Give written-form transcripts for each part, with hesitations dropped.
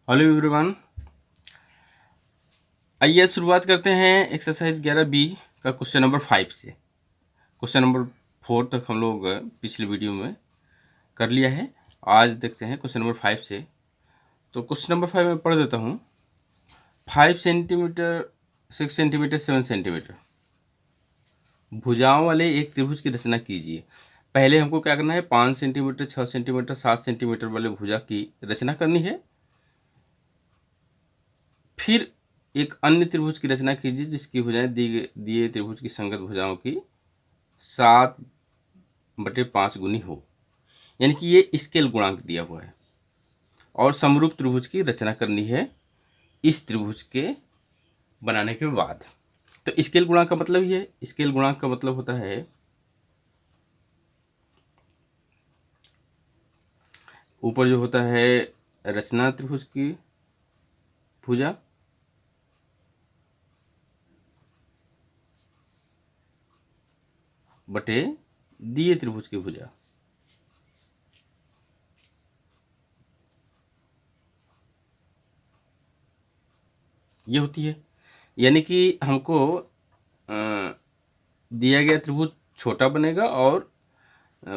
Hello everyone, आइए शुरुआत करते हैं एक्सरसाइज 11B का क्वेश्चन नंबर 5 से। क्वेश्चन नंबर 4 तक हम लोग पिछले वीडियो में कर लिया है। आज देखते हैं क्वेश्चन नंबर 5 से। तो क्वेश्चन नंबर 5 में पढ़ देता हूँ। 5 सेंटीमीटर, 6 सेंटीमीटर, 7 सेंटीमीटर भुजाओं वाले एक त्रिभुज की रचना कीजिए। पहले हमको क्या करना है, 5 सेंटीमीटर, 6 सेंटीमीटर, 7 सेंटीमीटर वाले भुजा की रचना करनी है। फिर एक अन्य त्रिभुज की रचना कीजिए जिसकी भुजाएं दिए त्रिभुज की संगत भुजाओं की 7/5 गुनी हो, यानी कि ये स्केल गुणांक दिया हुआ है। और समरूप त्रिभुज की रचना करनी है इस त्रिभुज के बनाने के बाद। तो स्केल गुणांक का मतलब ये है, स्केल गुणांक का मतलब होता है ऊपर जो होता है रचना त्रिभुज की भुजा, बटे दिए त्रिभुज की भुजा। ये होती है, यानी कि हमको दिया गया त्रिभुज छोटा बनेगा और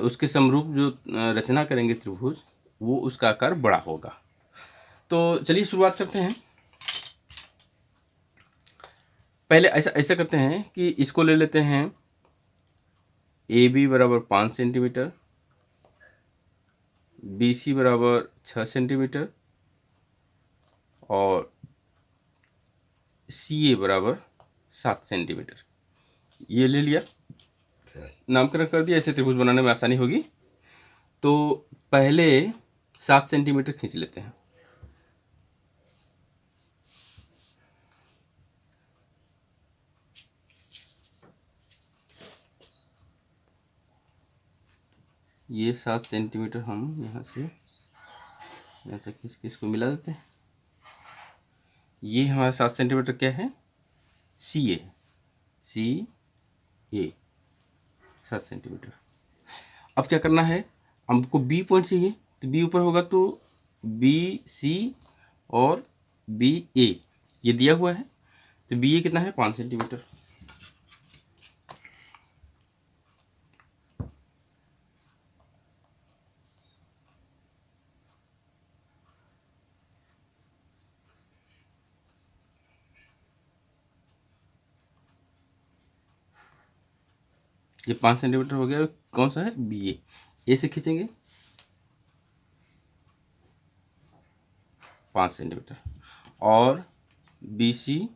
उसके समरूप जो रचना करेंगे त्रिभुज, वो उसका आकार बड़ा होगा। तो चलिए शुरुआत करते हैं। पहले ऐसा ऐसा करते हैं कि इसको ले लेते हैं AB बराबर 5 सेंटीमीटर, BC बराबर 6 सेंटीमीटर और CA बराबर 7 सेंटीमीटर। ये ले लिया, नामकरण कर दिया, ऐसे त्रिभुज बनाने में आसानी होगी। तो पहले 7 सेंटीमीटर खींच लेते हैं। ये 7 सेंटीमीटर हम यहाँ से यहाँ तक इसको मिला देते हैं। ये हमारा 7 सेंटीमीटर क्या है, CA 7 सेंटीमीटर। अब क्या करना है, हमको B पॉइंट चाहिए, तो B ऊपर होगा तो BC और BA ये दिया हुआ है। तो BA कितना है, 5 सेंटीमीटर। ये 5 सेंटीमीटर हो गया। कौन सा है, BA। ए से खींचेंगे 5 सेंटीमीटर और BC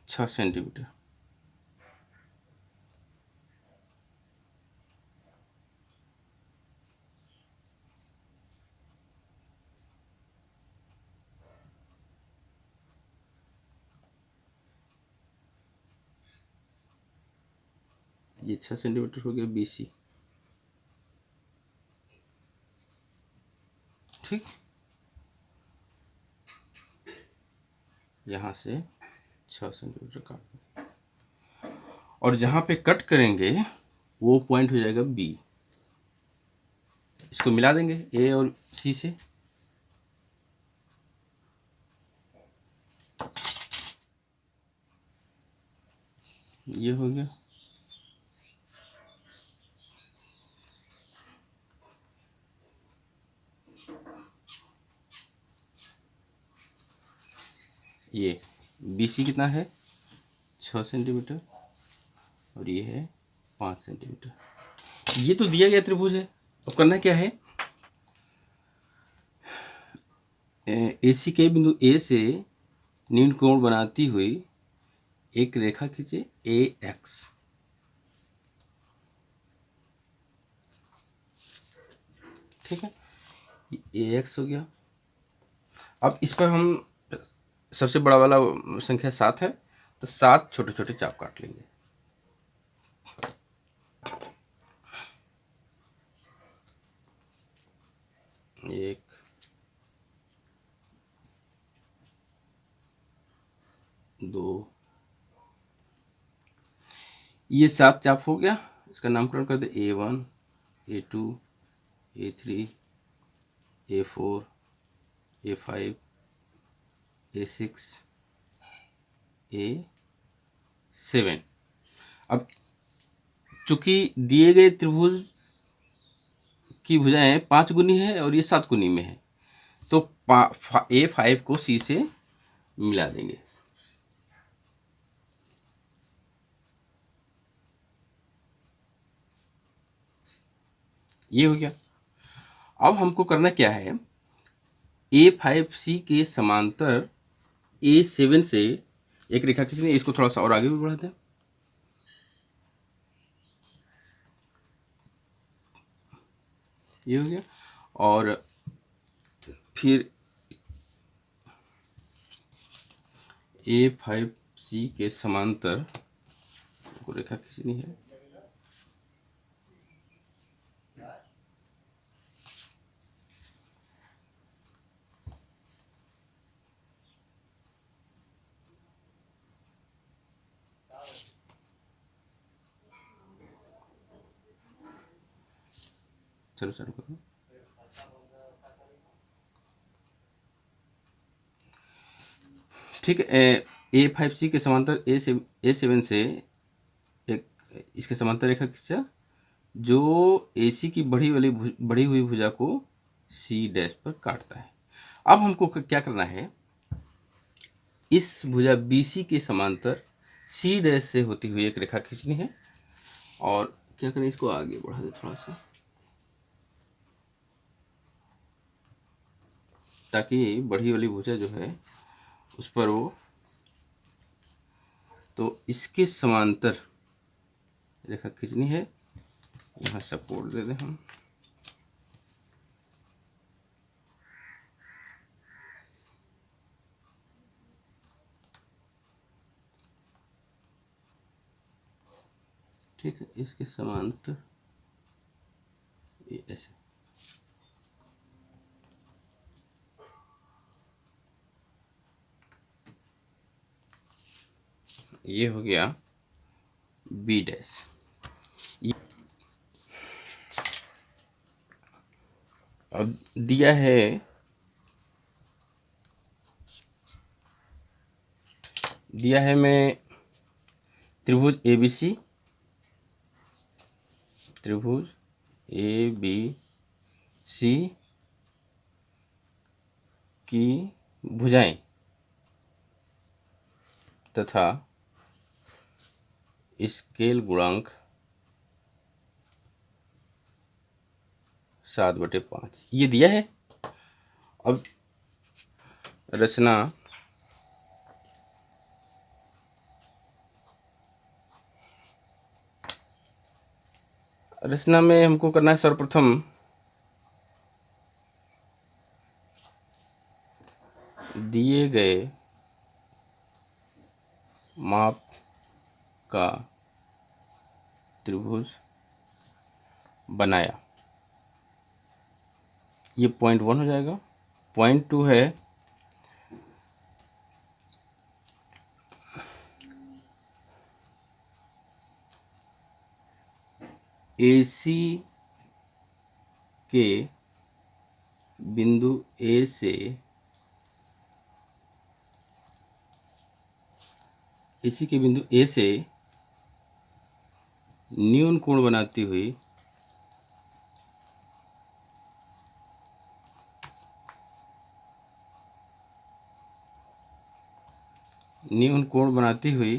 6 सेंटीमीटर। ये 6 सेंटीमीटर हो गया BC। ठीक, यहाँ से 6 सेंटीमीटर काट दें और जहाँ पे कट करेंगे वो पॉइंट हो जाएगा B। इसको मिला देंगे A और C से। ये हो गया। ये BC कितना है, 6 सेंटीमीटर और ये है 5 सेंटीमीटर। ये तो दिया गया त्रिभुज है। अब करना क्या है, AC के बिंदु A से न्यून कोण बनाती हुई एक रेखा खींचे AX। ठीक है, ये AX हो गया। अब इस पर हम सबसे बड़ा वाला संख्या 7 है, तो 7 छोटे छोटे चाप काट लेंगे। एक, दो, ये 7 चाप हो गया। इसका नामकरण कर दे A1, A2, A3, A4, A5 A6 A7। अब चूंकि दिए गए त्रिभुज की भुजाएं 5 गुनी है और ये 7 गुनी में है, तो A5 को C से मिला देंगे। ये हो गया। अब हमको करना क्या है, A5C के समांतर A7 से एक रेखा खींचनी है। इसको थोड़ा सा और आगे भी बढ़ा दें। ये हो गया। और फिर A5C के समांतर को रेखा खींचनी है। चलो चालू करो। ठीक है। A5C के समांतर A7 से एक इसके समांतर रेखा खींचा जो AC की बढ़ी हुई भुजा को C डैश पर काटता है। अब हमको क्या करना है, इस भुजा BC के समांतर C डैश से होती हुई एक रेखा खींचनी है। और क्या करें, इसको आगे बढ़ा दे थोड़ा सा, ताकि बढ़ी वाली भुजा जो है उस पर वो, तो इसके समांतर रेखा खींचनी है। यहाँ सपोर्ट दे दें हम। ठीक है, इसके समांतर ये ऐसे। ये हो गया B डैश। अब दिया है मैं त्रिभुज ABC, त्रिभुज ABC की भुजाएं तथा स्केल गुणांक 7/5 ये दिया है। अब रचना में हमको करना है, सर्वप्रथम दिए गए माप का त्रिभुज बनाया। ये पॉइंट 1 हो जाएगा। पॉइंट 2 है AC के बिंदु A से न्यून कोण बनाती हुई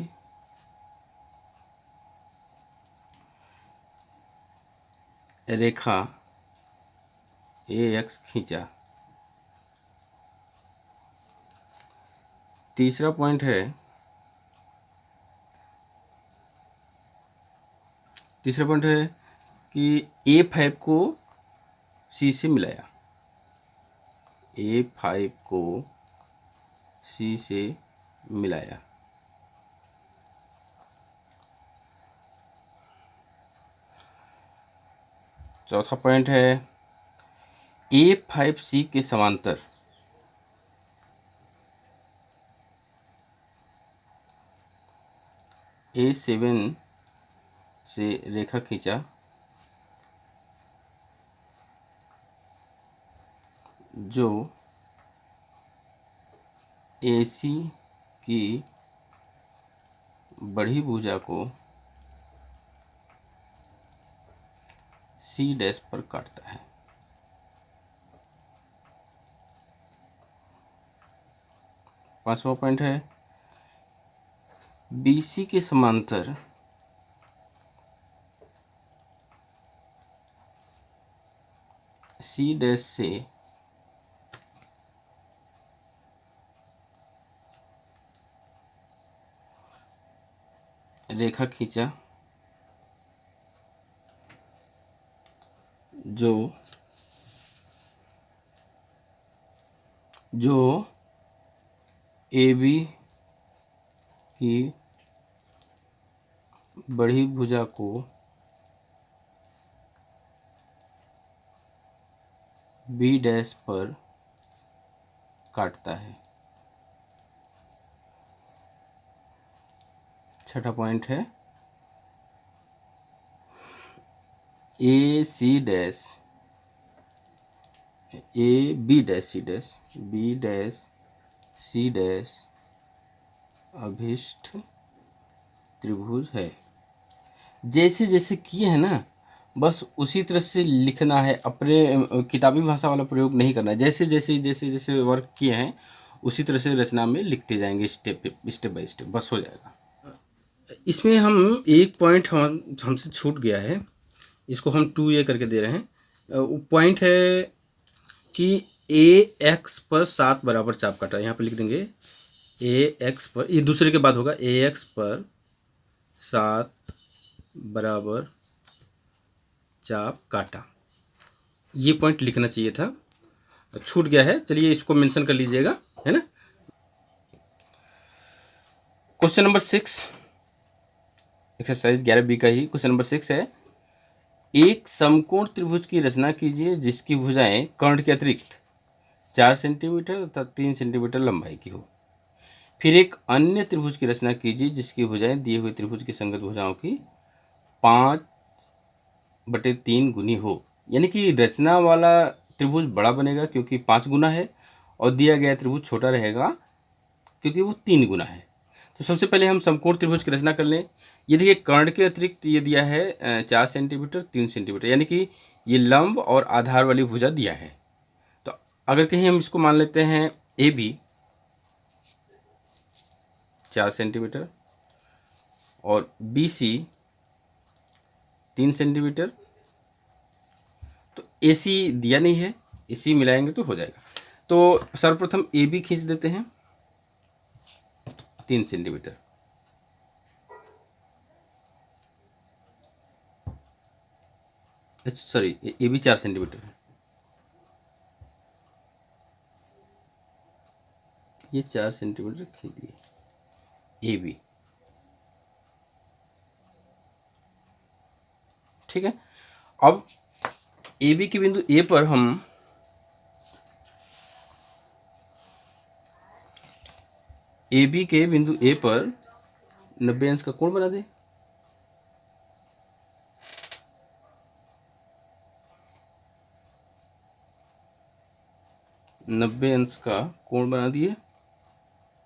रेखा AX खींचा। तीसरा पॉइंट है कि A5 को C से मिलाया। A5 को C से मिलाया। चौथा पॉइंट है A5C के समांतर A7 से रेखा खींचा जो AC की बढ़ी भुजा को C डैश पर काटता है। पांचवा पॉइंट है BC के समांतर C डैश से रेखा खींचा जो AB की बढ़ी भुजा को B डैश पर काटता है। छठा पॉइंट है AC dash B dash C dash अभिष्ट त्रिभुज है। जैसे जैसे किए हैं ना, बस उसी तरह से लिखना है, अपने किताबी भाषा वाला प्रयोग नहीं करना है। जैसे जैसे वर्क किए हैं उसी तरह से रचना में लिखते जाएंगे, स्टेप बाय स्टेप, बस हो जाएगा। इसमें हम एक पॉइंट हमसे छूट गया है, इसको हम 2A करके दे रहे हैं। पॉइंट है कि AX पर 7 बराबर चाप काटा। यहाँ पे लिख देंगे AX पर, ये दूसरे के बाद होगा, AX पर 7 बराबर चाप काटा। ये पॉइंट लिखना चाहिए था, छूट गया है। चलिए इसको मेंशन कर लीजिएगा, है ना। क्वेश्चन नंबर 6, एक्सरसाइज 11B का ही क्वेश्चन नंबर 6 है। एक समकोण त्रिभुज की रचना कीजिए जिसकी भुजाएं कर्ण के अतिरिक्त 4 सेंटीमीटर तथा 3 सेंटीमीटर लंबाई की हो। फिर एक अन्य त्रिभुज की रचना कीजिए जिसकी भुजाएं दिए हुए त्रिभुज की संगत भुजाओं की 5/3 गुनी हो। यानी कि रचना वाला त्रिभुज बड़ा बनेगा क्योंकि 5 गुना है, और दिया गया त्रिभुज छोटा रहेगा क्योंकि वो 3 गुना है। तो सबसे पहले हम समकोण त्रिभुज की रचना कर लें। ये देखिए, कर्ण के अतिरिक्त ये दिया है 4 सेंटीमीटर 3 सेंटीमीटर, यानी कि ये लंब और आधार वाली भुजा दिया है। तो अगर कहीं हम इसको मान लेते हैं AB 4 सेंटीमीटर और BC 3 सेंटीमीटर, तो AC दिया नहीं है, AC मिलाएंगे तो हो जाएगा। तो सर्वप्रथम AB खींच देते हैं 3 सेंटीमीटर, सॉरी AB 4 सेंटीमीटर है, ये 4 सेंटीमीटर खींच दिए AB, ठीक है। अब AB के बिंदु A पर हम AB के बिंदु A पर 90 अंश का कोण बना दें। नब्बे अंश का कोण बना दिए,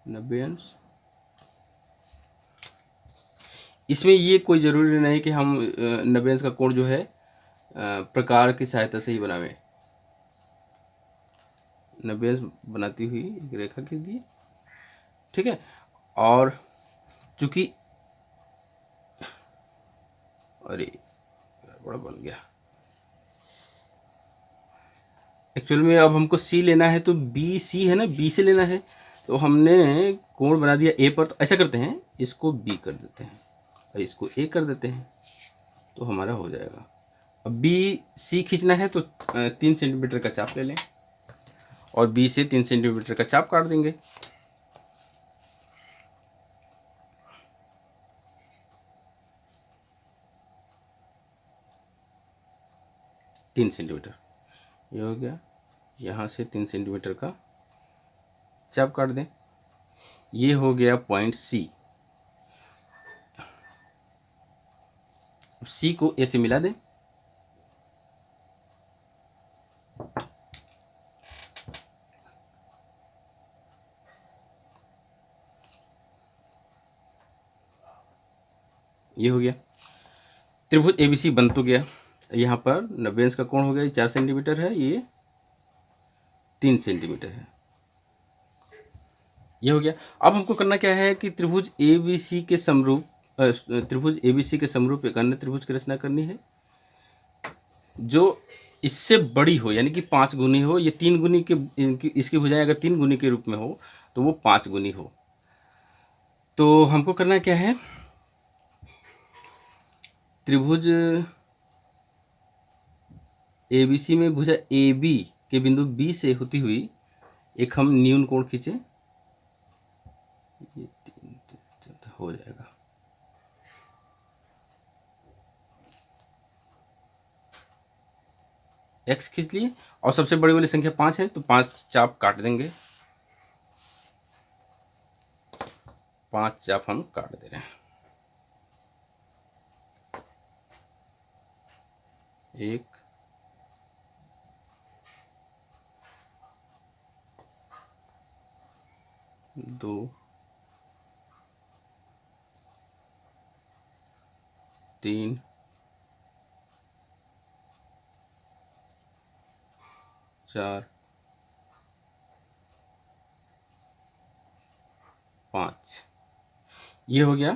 90 अंश। इसमें ये कोई ज़रूरी नहीं कि हम 90 अंश का कोण जो है प्रकार की सहायता से ही बनावें। 90 अंश बनाती हुई एक रेखा खींच दी, ठीक है। और चूंकि अरे बड़ा बन गया, एक्चुअल में अब हमको C लेना है तो BC है ना, B से लेना है। तो हमने कोण बना दिया A पर, तो ऐसा करते हैं, इसको B कर देते हैं और इसको A कर देते हैं, तो हमारा हो जाएगा। अब BC खींचना है तो 3 सेंटीमीटर का चाप ले लें और B से 3 सेंटीमीटर का चाप काट देंगे। तीन सेंटीमीटर ये हो गया, यहाँ से 3 सेंटीमीटर का चाप काट दें। ये हो गया पॉइंट C। C को A से मिला दें, ये हो गया। त्रिभुज ABC बन तो गया। यहाँ पर 90 अंश का कोण हो गया, ये 4 सेंटीमीटर है, ये 3 सेंटीमीटर है। ये हो गया। अब हमको करना क्या है कि त्रिभुज ABC के समरूप एक अन्य त्रिभुज की रचना करनी है जो इससे बड़ी हो, यानी कि 5 गुनी हो। ये 3 गुनी के इसकी भुजाएं अगर 3 गुनी के रूप में हो तो वो 5 गुनी हो। तो हमको करना क्या है, त्रिभुज ABC में भुजा AB के बिंदु B से होती हुई एक हम न्यून कोण खींचे, ये 3 हो जाएगा। x खींच लिए और सबसे बड़ी वाली संख्या 5 है तो 5 चाप काट देंगे, 5 चाप हम काट दे रहे हैं। 1 2 3 4 5। ये हो गया।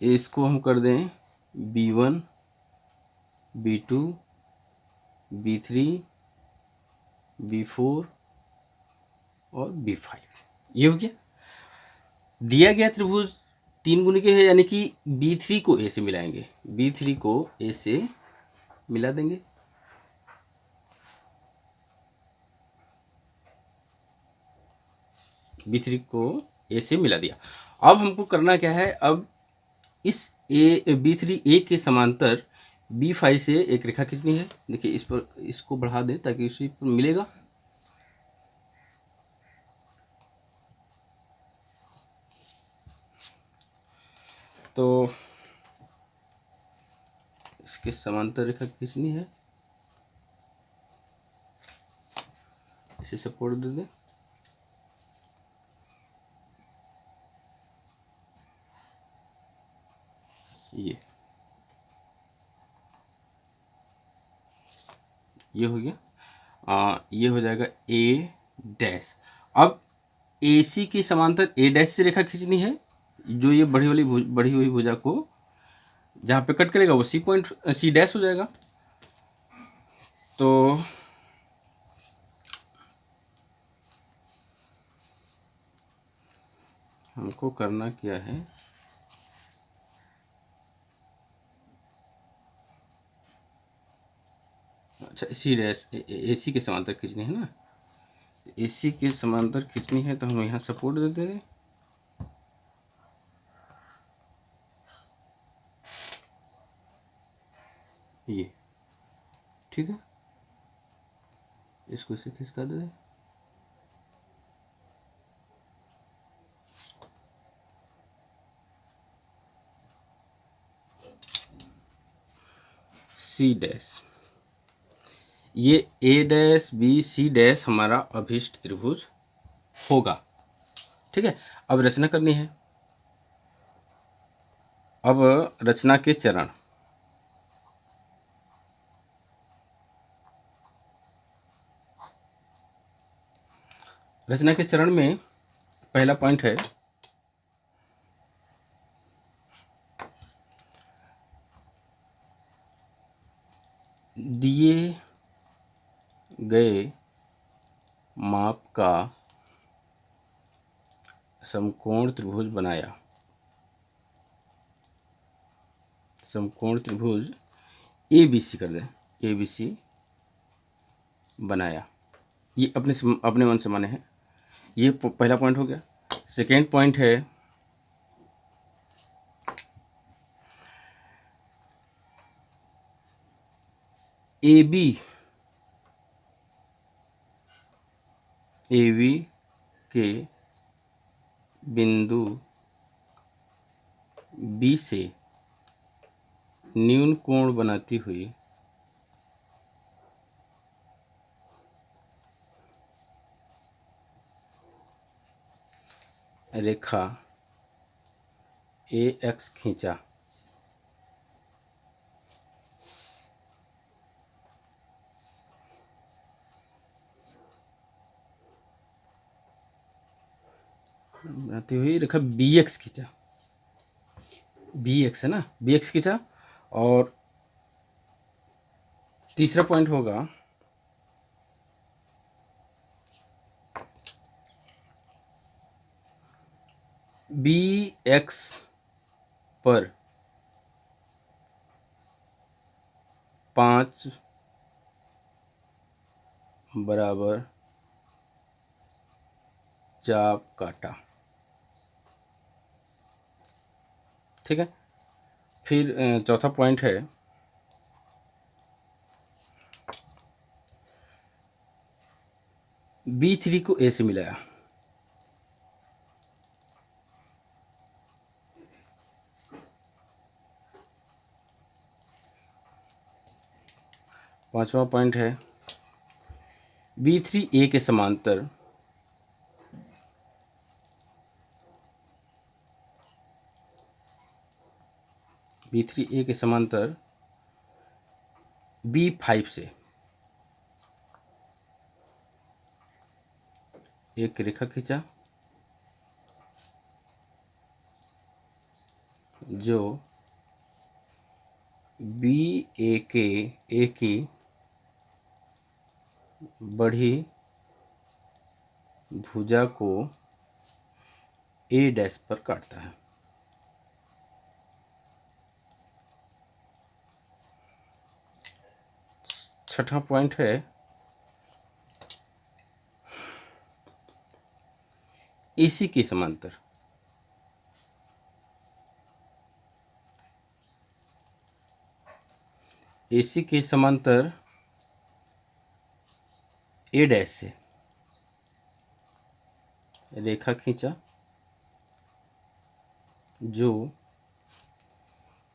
इसको हम कर दें B1 B2 B3 B4 और B5। ये हो गया। दिया गया त्रिभुज 3 गुनी के है, यानी कि B3 को A से मिलाएंगे, B3 को A से मिला देंगे। B3 को A से मिला दिया। अब हमको करना क्या है, अब इस B3 A के समांतर B5 से एक रेखा खींचनी है। देखिए इस पर, इसको बढ़ा दें ताकि इसी पर मिलेगा। तो इसके समांतर रेखा खींचनी है, इसे सपोर्ट दे दें। ये हो गया। ये हो जाएगा A'। अब AC के समांतर A' से रेखा खींचनी है, जो ये बढ़ी हुई भुजा को जहाँ पे कट करेगा वो C' हो जाएगा। तो हमको करना क्या है, अच्छा AC के समांतर खींचनी है ना, AC के समांतर खींचनी है तो हम यहाँ सपोर्ट दे देंगे। ये ठीक है, इसको इसे खिसका दे दें। C', ये A', B, C' हमारा अभीष्ट त्रिभुज होगा। ठीक है, अब रचना करनी है। अब रचना के चरण, रचना के चरण में पहला पॉइंट है दिए गए माप का समकोण त्रिभुज बनाया। समकोण त्रिभुज ABC कर दें, ABC बनाया। ये अपने मन से माने हैं। ये पहला पॉइंट हो गया। सेकेंड पॉइंट है AB के बिंदु B से न्यून कोण बनाती हुई रेखा AX खींचा। बनाते हुए रेखा बी एक्स खींचा, बी एक्स है ना, बी एक्स खींचा। और तीसरा पॉइंट होगा बी एक्स पर 5 बराबर चाप काटा। ठीक है। फिर चौथा पॉइंट है B3 को ए से मिलाया। पांचवा पॉइंट है B3 ए के समांतर B3 ए के समांतर B5 से एक रेखा खींचा जो बी ए की बढ़ी भुजा को ए डैश पर काटता है। छठा पॉइंट है एसी के समांतर एसी के समांतर ए डैश से रेखा खींचा जो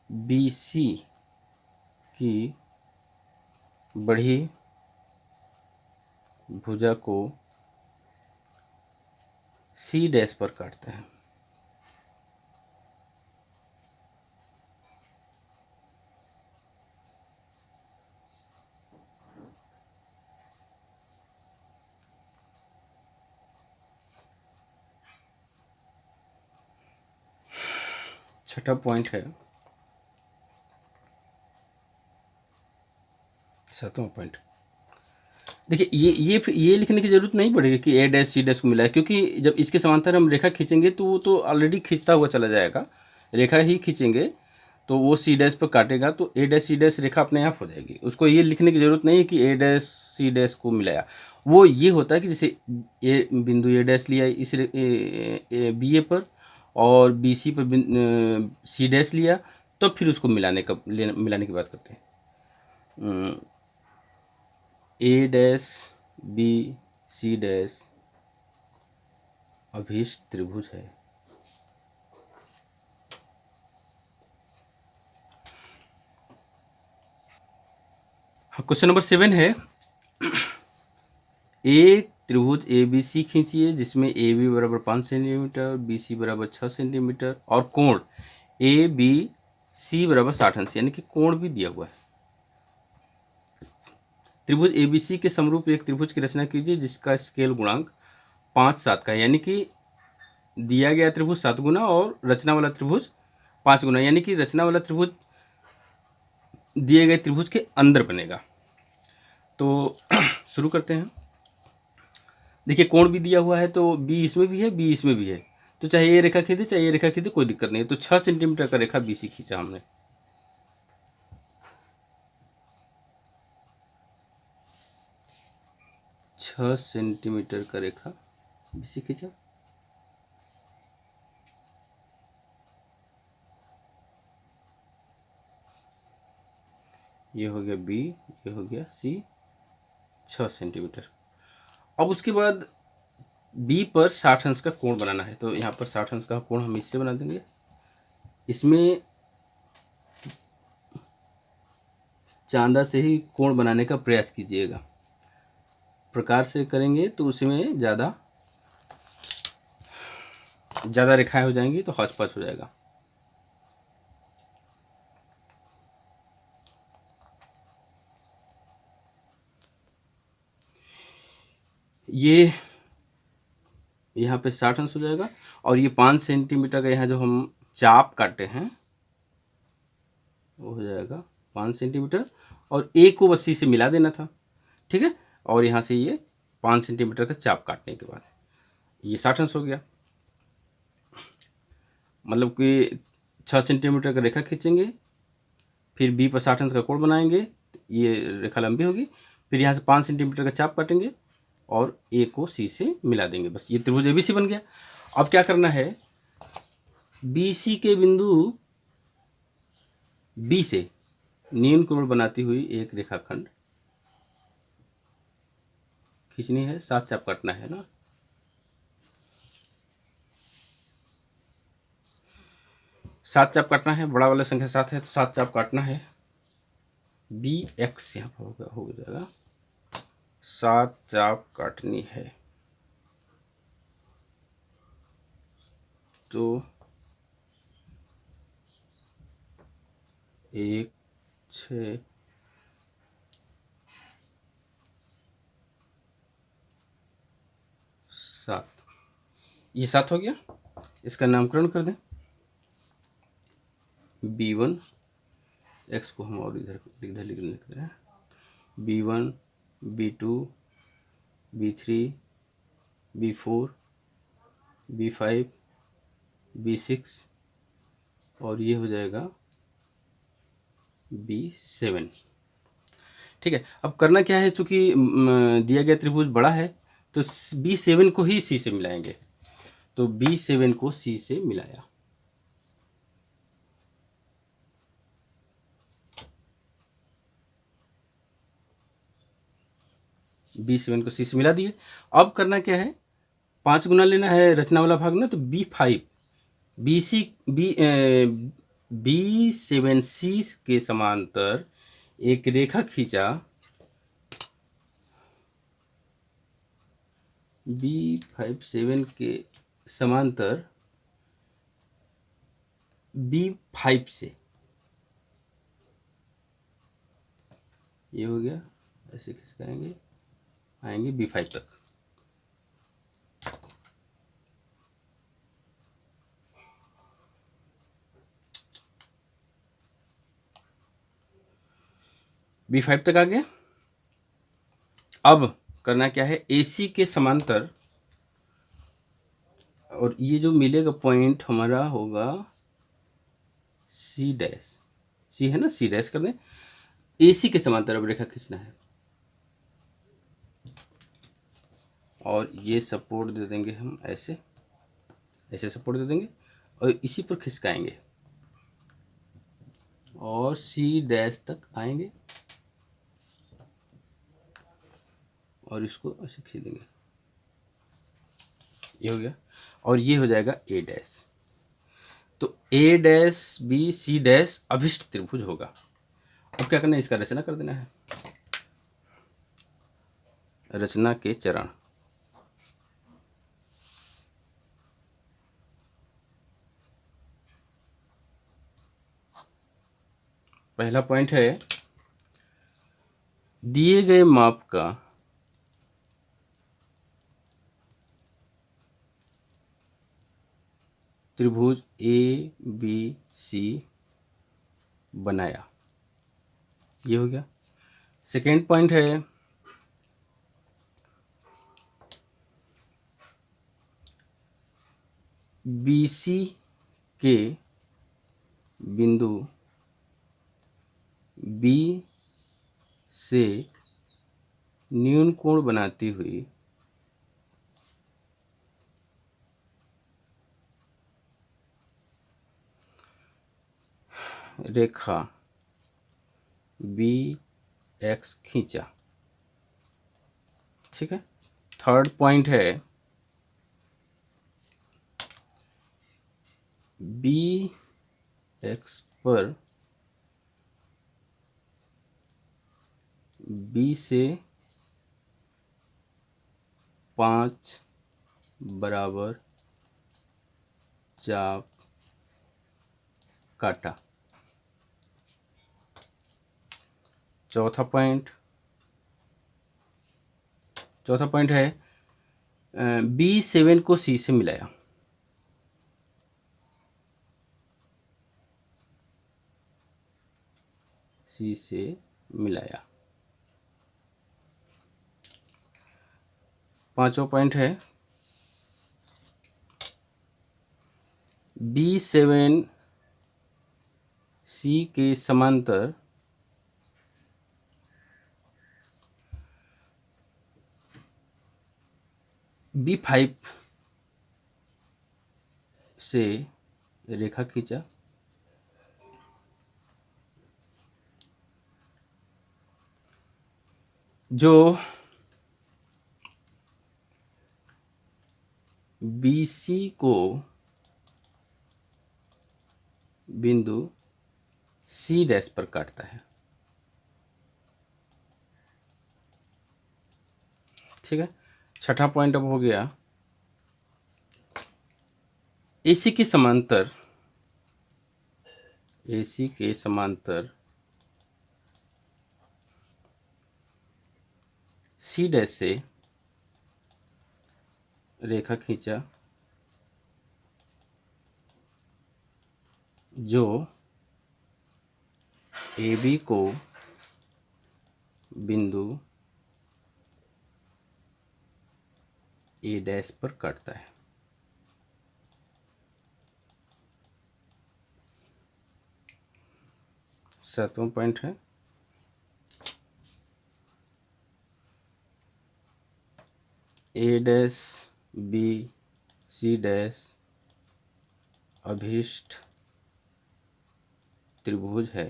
बीसी की बढ़ी भुजा को सी डैश पर काटते हैं। छठा पॉइंट है सातवां पॉइंट। देखिए ये लिखने की जरूरत नहीं पड़ेगी कि ए डैश सी डैश को मिला है, क्योंकि जब इसके समांतर हम रेखा खींचेंगे तो वो तो ऑलरेडी खींचता हुआ चला जाएगा। रेखा ही खींचेंगे तो वो सी डैश पर काटेगा तो ए डैश सी डैश रेखा अपने आप हो जाएगी। उसको ये लिखने की जरूरत नहीं है कि ए डैश सी डैश को मिलाया। वो ये होता है कि जैसे ए बिंदु ए डैश लिया इस बी ए पर और बी सी पर सी डैश लिया, तो फिर उसको मिलाने की बात करते हैं। ए डैश बी सी डैश अभीष्ट त्रिभुज है। क्वेश्चन नंबर 7 है एक त्रिभुज ए बी सी खींचिए जिसमें ए बी बराबर 5 सेंटीमीटर, बी सी बराबर 6 सेंटीमीटर और कोण ए बी सी बराबर 60 अंश, यानी कि कोण भी दिया हुआ है। त्रिभुज एबीसी के समरूप एक त्रिभुज की रचना कीजिए जिसका स्केल गुणांक 5, 7 का है। यानी कि दिया गया त्रिभुज 7 गुना और रचना वाला त्रिभुज 5 गुना, यानी कि रचना वाला त्रिभुज दिए गए त्रिभुज के अंदर बनेगा। तो शुरू करते हैं। देखिए कोण भी दिया हुआ है तो बी इसमें भी है, बी इसमें भी है, तो चाहे ये रेखा खींचे चाहे ये रेखा खींचे कोई दिक्कत नहीं है। तो 6 सेंटीमीटर का रेखा बीसी खींचा हमने। छः सेंटीमीटर का रेखा बीसी खींचा। ये हो गया बी, ये हो गया सी, 6 सेंटीमीटर। अब उसके बाद बी पर 60 अंश का कोण बनाना है, तो यहाँ पर 60 अंश का कोण हम इससे बना देंगे। इसमें चांदा से ही कोण बनाने का प्रयास कीजिएगा, प्रकार से करेंगे तो उसमें ज़्यादा रेखाएं हो जाएंगी तो हौच पौच हो जाएगा। ये यहाँ पे 60 अंश हो जाएगा। और ये 5 सेंटीमीटर का यहाँ जो हम चाप काटे हैं वो हो जाएगा 5 सेंटीमीटर, और ए को बस सी से मिला देना था, ठीक है। और यहाँ से ये 5 सेंटीमीटर का चाप काटने के बाद ये 60 अंश हो गया। मतलब कि 6 सेंटीमीटर का रेखा खींचेंगे, फिर बी पर 60 अंश का कोण बनाएंगे, ये रेखा लंबी होगी, फिर यहाँ से 5 सेंटीमीटर का चाप काटेंगे और ए को सी से मिला देंगे, बस ये त्रिभुज एबीसी बन गया। अब क्या करना है, बी सी के बिंदु बी से न्यून कोण बनाती हुई एक रेखाखंड खींचनी है, 7 चाप काटना है ना। सात चाप काटना है, बड़ा वाला संख्या 7 है तो 7 चाप काटना है। बी एक्स यहाँ पर हो जाएगा, 7 चाप काटनी है। तो 1 6 7, ये 7 हो गया। इसका नामकरण कर दें, B1, एक्स को हम और इधर लिख देते हैं, B1 B2 B3 B4 B5 B6 और ये हो जाएगा B7, ठीक है। अब करना क्या है, चूंकि दिया गया त्रिभुज बड़ा है तो B7 को ही C से मिलाएंगे, तो B7 को C से मिलाया। B7 को C से मिला दिए। अब करना क्या है, 5 गुना लेना है रचना वाला भाग ना, तो B5 B7C के समांतर एक रेखा खींचा, B57 के समांतर B5 से, ये हो गया, ऐसे खिसकाएंगे आएंगे B5 तक। B5 तक आ गया। अब करना क्या है, AC के समांतर, और ये जो मिलेगा पॉइंट हमारा होगा C डैश, C है ना, C डैश कर दें। AC के समांतर अब रेखा खींचना है और ये सपोर्ट दे देंगे हम, ऐसे ऐसे सपोर्ट दे देंगे और इसी पर खिसकाएंगे और C डैश तक आएंगे और इसको ऐसे खींच देंगे, ये हो गया। और ये हो जाएगा A डैश। तो A dash B C dash अभिष्ट त्रिभुज होगा। अब क्या करना है, इसका रचना कर देना है, रचना के चरण। पहला पॉइंट है, दिए गए माप का त्रिभुज ABC बनाया, ये हो गया। सेकेंड पॉइंट है, BC के बिंदु B से न्यून कोण बनाती हुई रेखा BX खींचा, ठीक है। थर्ड पॉइंट है, BX पर B से 5 बराबर चाप काटा। चौथा पॉइंट है, B7 को C से मिलाया, C से मिलाया। पांचवा पॉइंट है B7 C के समांतर B5 से रेखा खींचा, जो BC को बिंदु C डैश पर काटता है। ठीक है। छठा पॉइंट अब हो गया AC के समांतर, AC के समांतर C डैश से रेखा खींचा, जो AB को बिंदु A डैश पर काटता है। सातवां पॉइंट है A dash B C dash अभीष्ट त्रिभुज है।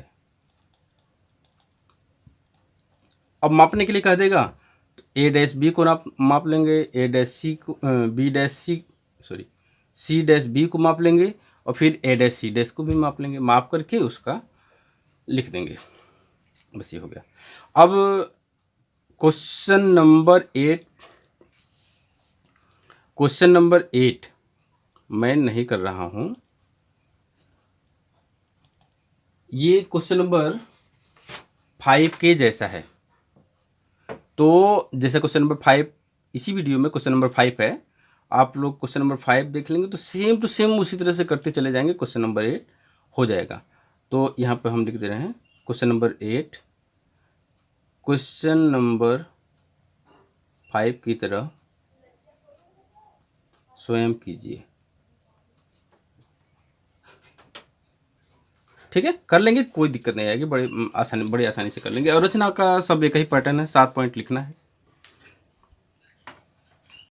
अब मापने के लिए कह देगा तो A डैश B को माप लेंगे, A डैश C को B dash C sorry C dash B को माप लेंगे और फिर A डैश C डैश को भी माप लेंगे, माप करके उसका लिख देंगे। बस ये हो गया। अब क्वेश्चन नंबर 8 मैं नहीं कर रहा हूं, ये क्वेश्चन नंबर 5 के जैसा है। तो जैसे क्वेश्चन नंबर 5 इसी वीडियो में क्वेश्चन नंबर 5 है, आप लोग क्वेश्चन नंबर 5 देख लेंगे तो सेम टू सेम उसी तरह से करते चले जाएंगे, क्वेश्चन नंबर 8 हो जाएगा। तो यहाँ पे हम लिख दे रहे हैं क्वेश्चन नंबर 8 क्वेश्चन नंबर 5 की तरह स्वयं कीजिए। ठीक है, कर लेंगे, कोई दिक्कत नहीं आएगी, बड़ी आसानी से कर लेंगे। और रचना का सब एक ही पैटर्न है, 7 पॉइंट लिखना है।